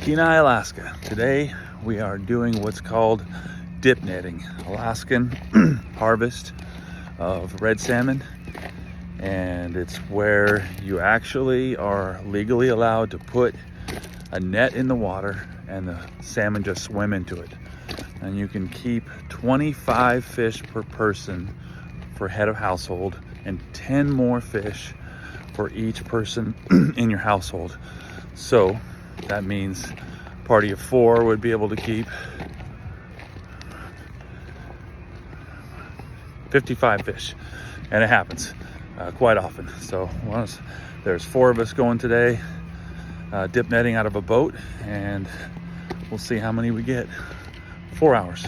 Kenai, Alaska. Today we are doing what's called dip netting, Alaskan harvest of red salmon, and it's where you actually are legally allowed to put a net in the water and the salmon just swim into it. And you can keep 25 fish per person for head of household and 10 more fish for each person in your household. So that means a party of 4 would be able to keep 55 fish, and it happens quite often. So there's 4 of us going today, dip netting out of a boat, and we'll see how many we get. 4 hours.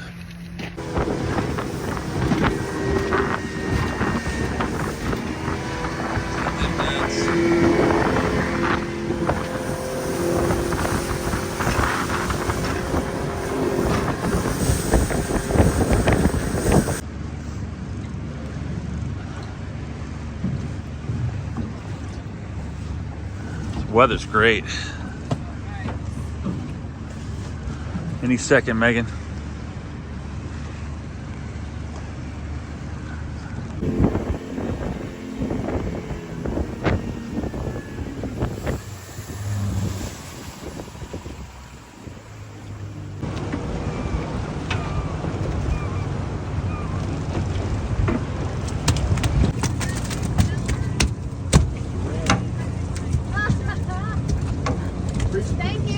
Weather's great. Any second, Megan. Thank you.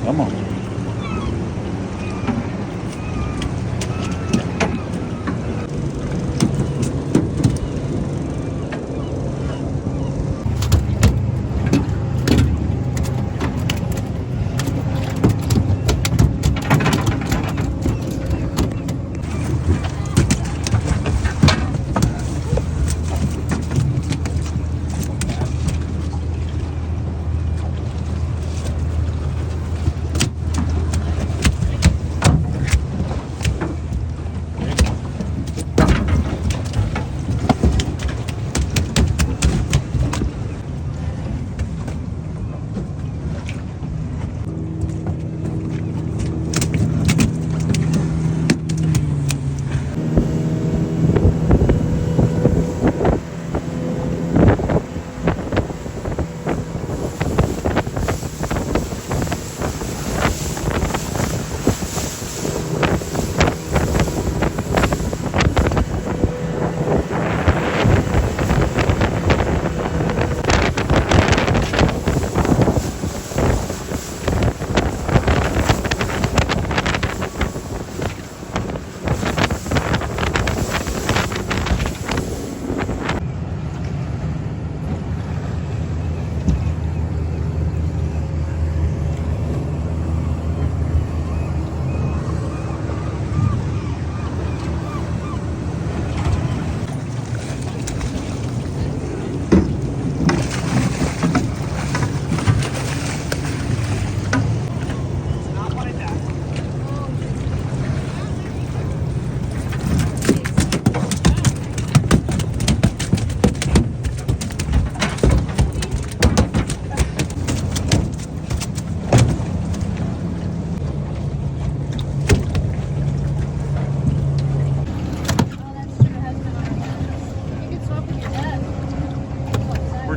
Come on.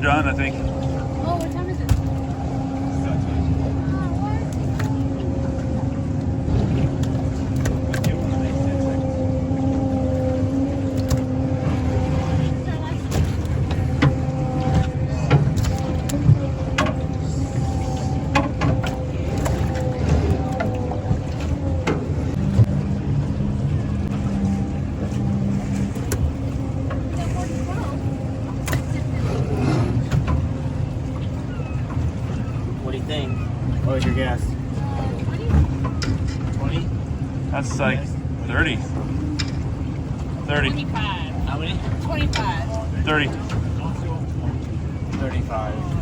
done, I think. Oh, what time is it? What do you think? What was your guess? 20? That's like 30. 30. 25. How many? 25. 30. 35.